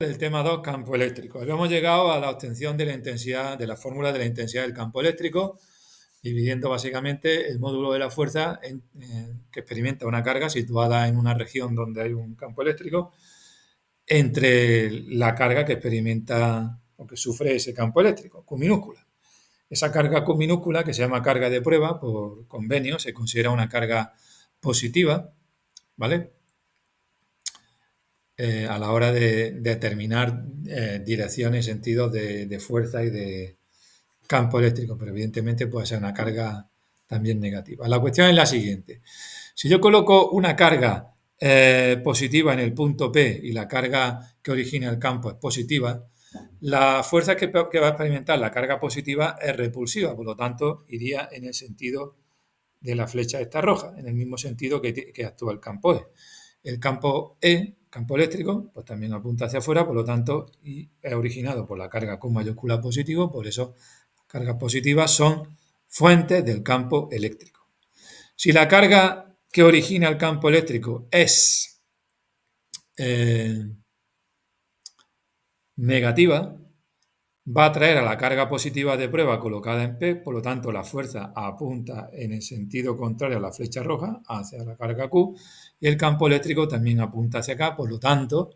Del tema 2, campo eléctrico. Habíamos llegado a la obtención de la intensidad, de la fórmula de la intensidad del campo eléctrico, dividiendo básicamente el módulo de la fuerza que experimenta una carga situada en una región donde hay un campo eléctrico entre la carga que experimenta o que sufre ese campo eléctrico, Q minúscula. Esa carga Q minúscula, que se llama carga de prueba por convenio, se considera una carga positiva, ¿vale? A la hora de determinar direcciones, sentidos de fuerza y de campo eléctrico, pero evidentemente puede ser una carga también negativa. La cuestión es la siguiente. Si yo coloco una carga positiva en el punto P y la carga que origina el campo es positiva, la fuerza que va a experimentar la carga positiva es repulsiva, por lo tanto iría en el sentido de la flecha esta roja, en el mismo sentido que actúa el campo E. El campo E, campo eléctrico, pues también apunta hacia afuera, por lo tanto, y es originado por la carga con mayúscula positivo, por eso las cargas positivas son fuentes del campo eléctrico. Si la carga que origina el campo eléctrico es negativa, va a atraer a la carga positiva de prueba colocada en P, por lo tanto la fuerza apunta en el sentido contrario a la flecha roja, hacia la carga Q, y el campo eléctrico también apunta hacia acá, por lo tanto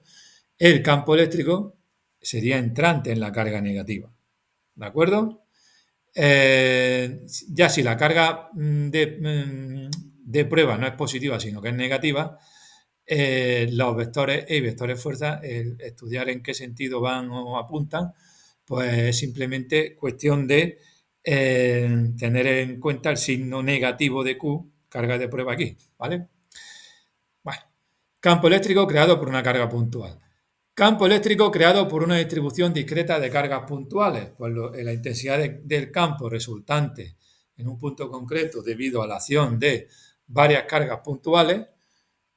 el campo eléctrico sería entrante en la carga negativa. ¿De acuerdo? Ya si la carga de prueba no es positiva, sino que es negativa, los vectores E y vectores fuerza, el estudiar en qué sentido van o apuntan, pues es simplemente cuestión de tener en cuenta el signo negativo de Q, carga de prueba aquí, ¿vale? Bueno, campo eléctrico creado por una carga puntual. Campo eléctrico creado por una distribución discreta de cargas puntuales. Pues la intensidad del campo resultante en un punto concreto debido a la acción de varias cargas puntuales,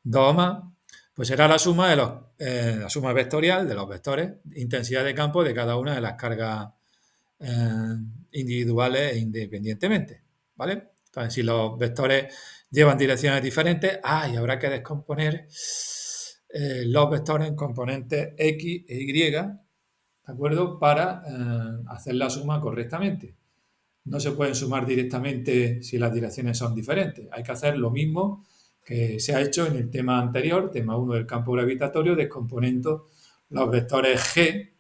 2 o más, pues será la suma de la suma vectorial de los vectores de intensidad de campo de cada una de las cargas individuales e independientemente, ¿vale? Entonces, si los vectores llevan direcciones diferentes, y habrá que descomponer los vectores en componentes X e Y, ¿de acuerdo? Para hacer la suma correctamente. No se pueden sumar directamente si las direcciones son diferentes. Hay que hacer lo mismo que se ha hecho en el tema anterior, tema 1 del campo gravitatorio, descomponiendo los vectores G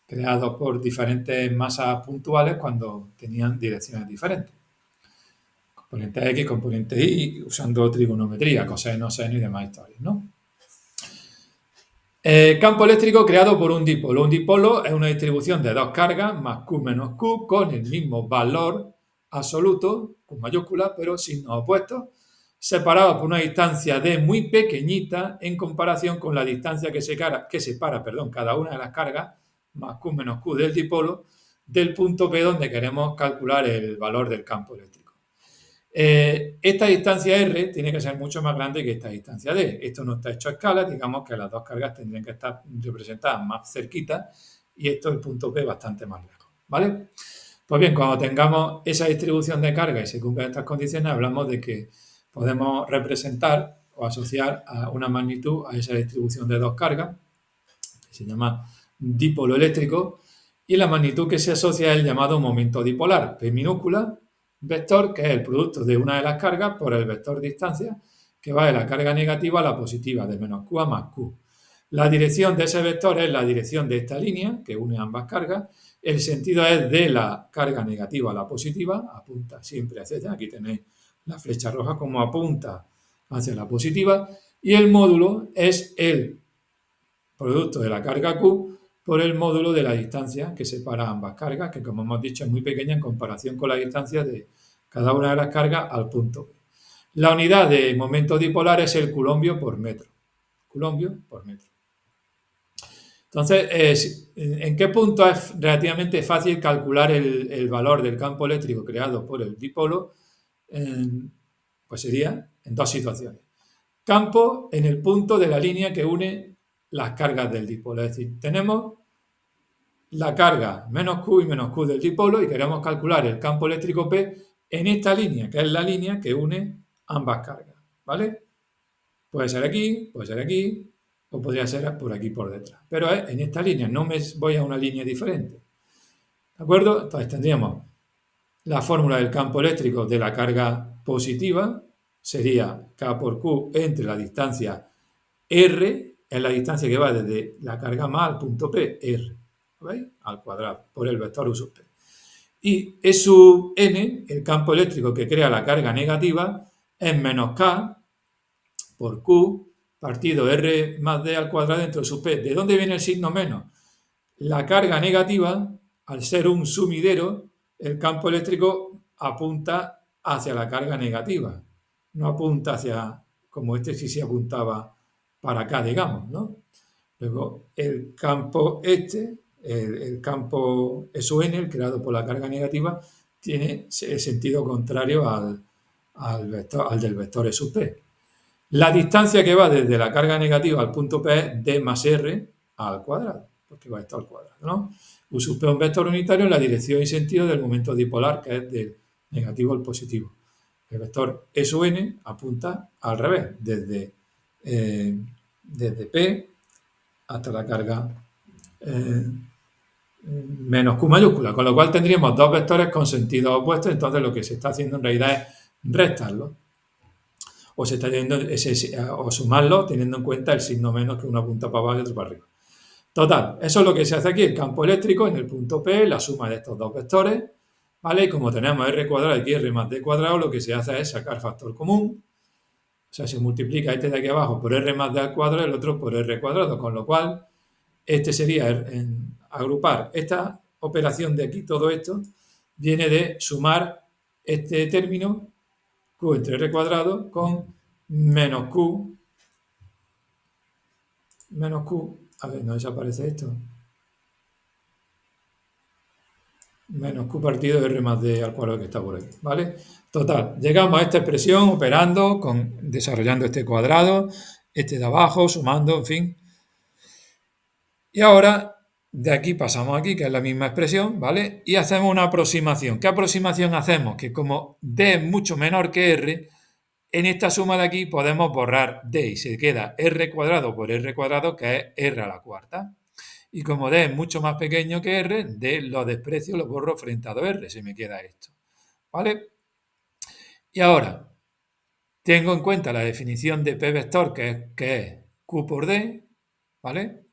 creados por diferentes masas puntuales cuando tenían direcciones diferentes. Componente X, componente Y, usando trigonometría, coseno, seno y demás historias, ¿no? Campo eléctrico creado por un dipolo. Un dipolo es una distribución de dos cargas, más Q menos Q, con el mismo valor absoluto, Q mayúscula, pero signos opuestos, separados por una distancia D muy pequeñita en comparación con la distancia que separa cada una de las cargas, más Q menos Q del dipolo, del punto P donde queremos calcular el valor del campo eléctrico. Esta distancia R tiene que ser mucho más grande que esta distancia D. Esto no está hecho a escala, digamos que las dos cargas tendrían que estar representadas más cerquitas y esto el punto P bastante más lejos, ¿vale? Pues bien, cuando tengamos esa distribución de carga y se cumplan estas condiciones, hablamos de que podemos representar o asociar a una magnitud a esa distribución de dos cargas, que se llama dipolo eléctrico, y la magnitud que se asocia es el llamado momento dipolar, P minúscula, vector, que es el producto de una de las cargas por el vector distancia, que va de la carga negativa a la positiva, de menos Q a más Q. La dirección de ese vector es la dirección de esta línea, que une ambas cargas. El sentido es de la carga negativa a la positiva, apunta siempre hacia allá. Aquí tenéis la flecha roja como apunta hacia la positiva. Y el módulo es el producto de la carga Q por el módulo de la distancia que separa ambas cargas, que como hemos dicho es muy pequeña en comparación con la distancia de cada una de las cargas al punto P. La unidad de momento dipolar es el culombio por metro. Culombio por metro. Entonces, ¿en qué punto es relativamente fácil calcular el valor del campo eléctrico creado por el dipolo? Pues sería en dos situaciones. Campo en el punto de la línea que une las cargas del dipolo. Es decir, tenemos la carga menos Q y menos Q del dipolo y queremos calcular el campo eléctrico P en esta línea, que es la línea que une ambas cargas, ¿vale? Puede ser aquí, puede ser aquí, o podría ser por aquí por detrás. Pero es en esta línea, no me voy a una línea diferente. ¿De acuerdo? Entonces tendríamos la fórmula del campo eléctrico de la carga positiva, sería K por Q entre la distancia R, es la distancia que va desde la carga más al punto P, R, ¿veis? Al cuadrado, por el vector U sub P. Y E sub n, el campo eléctrico que crea la carga negativa, es menos K por Q partido R más D al cuadrado dentro de sub P. ¿De dónde viene el signo menos? La carga negativa, al ser un sumidero, el campo eléctrico apunta hacia la carga negativa, no apunta hacia, como este sí se apuntaba para acá, digamos, ¿no? Luego, el campo el campo SUN, el creado por la carga negativa, tiene el sentido contrario al del vector sub P. La distancia que va desde la carga negativa al punto P es d más r al cuadrado, porque va esto al cuadrado, ¿no? U sub P es un vector unitario en la dirección y sentido del momento dipolar, que es del negativo al positivo. El vector E sub n apunta al revés, desde P hasta la carga menos Q mayúscula, con lo cual tendríamos dos vectores con sentido opuesto, entonces lo que se está haciendo en realidad es restarlo, o se está o sumarlo teniendo en cuenta el signo menos, que uno apunta para abajo y otro para arriba. Total, eso es lo que se hace aquí, el campo eléctrico en el punto P, la suma de estos dos vectores, ¿vale? Y como tenemos r cuadrado y aquí r más d cuadrado, lo que se hace es sacar factor común, o sea, se multiplica este de aquí abajo por r más d al cuadrado y el otro por r cuadrado, con lo cual este sería agrupar esta operación de aquí, todo esto, viene de sumar este término, q entre r cuadrado, con menos q, a ver, no desaparece esto, menos q partido de r más d al cuadrado que está por aquí, ¿vale? Total, llegamos a esta expresión operando, desarrollando este cuadrado, este de abajo, sumando, en fin. Y ahora, de aquí pasamos aquí, que es la misma expresión, ¿vale? Y hacemos una aproximación. ¿Qué aproximación hacemos? Que como d es mucho menor que r, en esta suma de aquí podemos borrar d y se queda r cuadrado por r cuadrado, que es r a la cuarta. Y como d es mucho más pequeño que r, d lo desprecio, lo borro frente a 2r, se me queda esto, ¿vale? Y ahora, tengo en cuenta la definición de p vector, que es q por d, ¿vale?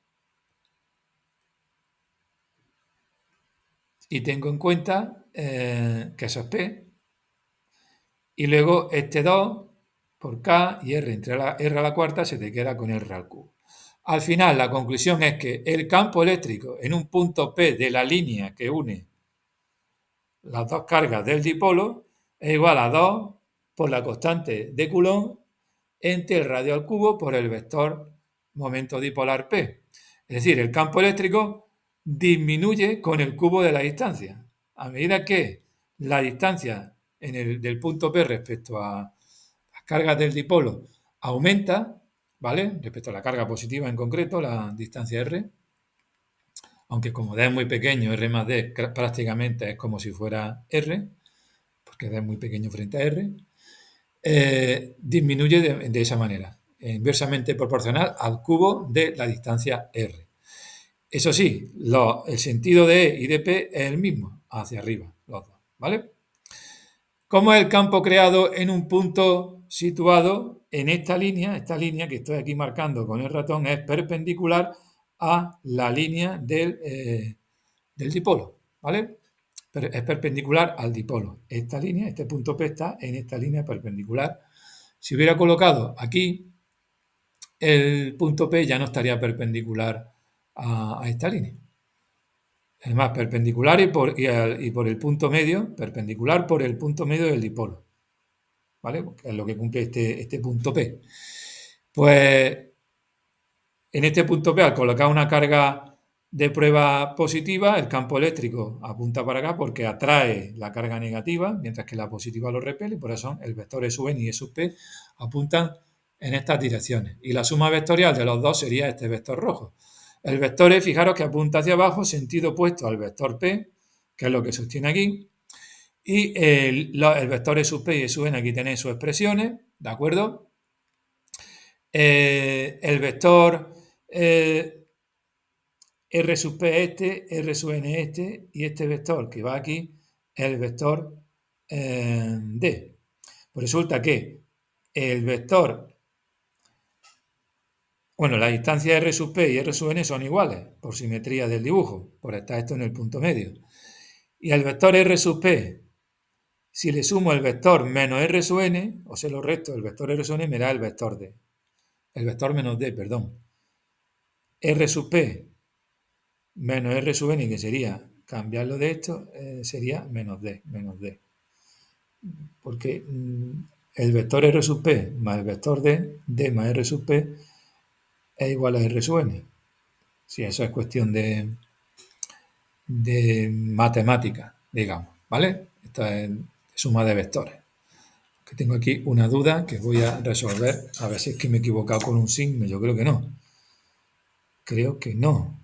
Y tengo en cuenta que eso es p. Y luego este 2 por k y r entre r a la cuarta se te queda con r al cubo. Al final, la conclusión es que el campo eléctrico en un punto P de la línea que une las dos cargas del dipolo es igual a 2 por la constante de Coulomb entre el radio al cubo por el vector momento dipolar P. Es decir, el campo eléctrico disminuye con el cubo de la distancia. A medida que la distancia del punto P respecto a las cargas del dipolo aumenta, ¿vale? Respecto a la carga positiva en concreto, la distancia R, aunque como D es muy pequeño, R más D prácticamente es como si fuera R, porque D es muy pequeño frente a R, disminuye de esa manera, inversamente proporcional al cubo de la distancia R. Eso sí, el sentido de E y de P es el mismo, hacia arriba, los dos, ¿vale? ¿Cómo es el campo creado en un punto situado en esta línea que estoy aquí marcando con el ratón, es perpendicular a la línea del dipolo, ¿vale? Pero es perpendicular al dipolo. Esta línea, este punto P está en esta línea perpendicular. Si hubiera colocado aquí, el punto P ya no estaría perpendicular a esta línea. Es más, perpendicular y por el punto medio, perpendicular por el punto medio del dipolo, ¿vale? Que es lo que cumple este punto P. Pues en este punto P, al colocar una carga de prueba positiva, el campo eléctrico apunta para acá porque atrae la carga negativa, mientras que la positiva lo repele, por eso el vector E sub n y E sub p apuntan en estas direcciones. Y la suma vectorial de los dos sería este vector rojo. El vector E, fijaros que apunta hacia abajo, sentido opuesto al vector P, que es lo que sostiene aquí. Y el vector E sub p y E sub n, aquí tenéis sus expresiones, ¿de acuerdo? El vector R sub P es este, R sub N es este, y este vector que va aquí es el vector D. Pues resulta que el vector, bueno, las distancias R sub P y R sub N son iguales por simetría del dibujo, por estar esto en el punto medio. Y al vector R sub P, si le sumo el vector menos R sub N, o sea, lo resto del vector R sub N, me da el vector D. El vector menos D, perdón. R sub P menos R sub N, que sería cambiarlo de esto, sería menos D, porque el vector R sub P más el vector D más R sub P es igual a R sub N. Si eso es cuestión de matemática, digamos, ¿vale? Esta es suma de vectores. Que tengo aquí una duda que voy a resolver, a ver si es que me he equivocado con un signo, yo creo que no. Creo que no.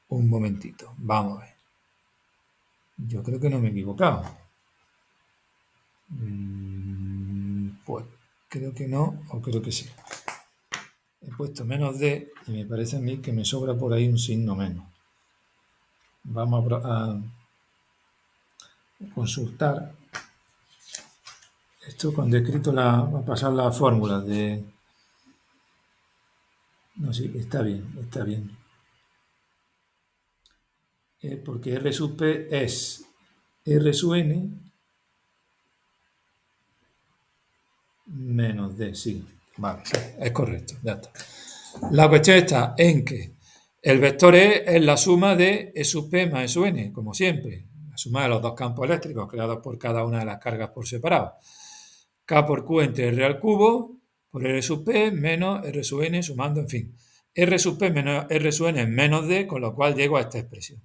Un momentito, vamos a ver. Yo creo que no me he equivocado. Pues creo que no, o creo que sí. He puesto menos D y me parece a mí que me sobra por ahí un signo menos. Vamos a consultar. Esto cuando he escrito a pasar la fórmula de... No, sí, está bien, está bien. Porque R sub P es R sub N menos D, sí. Vale, sí, es correcto, ya está. La cuestión está en que el vector E es la suma de E sub P más E sub N, como siempre. La suma de los dos campos eléctricos creados por cada una de las cargas por separado. K por Q entre R al cubo por R sub P menos R sub N sumando, en fin. R sub P menos R sub N es menos D, con lo cual llego a esta expresión.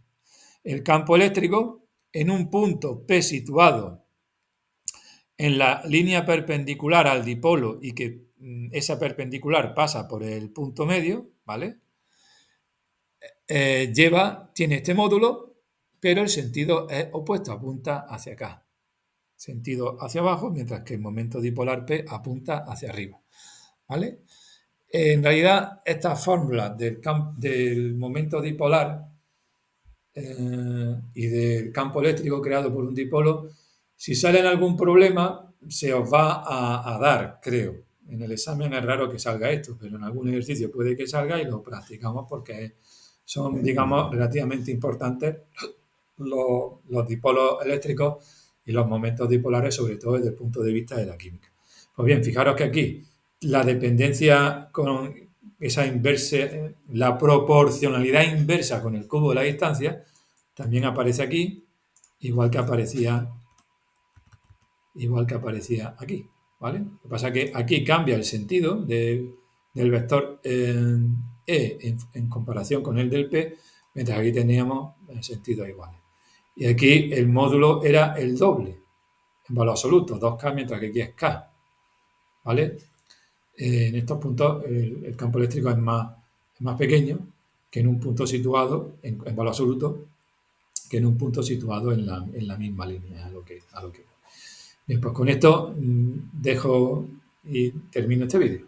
El campo eléctrico en un punto P situado en la línea perpendicular al dipolo y que esa perpendicular pasa por el punto medio, ¿vale? Tiene este módulo, pero el sentido es opuesto, apunta hacia acá. Sentido hacia abajo, mientras que el momento dipolar P apunta hacia arriba, ¿vale? En realidad, estas fórmulas del momento dipolar y del campo eléctrico creado por un dipolo, si sale algún problema, se os va a dar, creo. En el examen es raro que salga esto, pero en algún ejercicio puede que salga y lo practicamos porque son, digamos, relativamente importantes los dipolos eléctricos y los momentos dipolares, sobre todo desde el punto de vista de la química. Pues bien, fijaros que aquí la dependencia con esa inversa, la proporcionalidad inversa con el cubo de la distancia, también aparece aquí, igual que aparecía aquí, ¿vale? Lo que pasa es que aquí cambia el sentido del vector en comparación con el del P, mientras aquí teníamos sentidos iguales. Y aquí el módulo era el doble, en valor absoluto, 2K, mientras que aquí es K, ¿vale? En estos puntos el campo eléctrico es más pequeño que en un punto situado, en valor absoluto, que en un punto situado en la misma línea, a lo que voy. Bien, pues con esto dejo y termino este vídeo.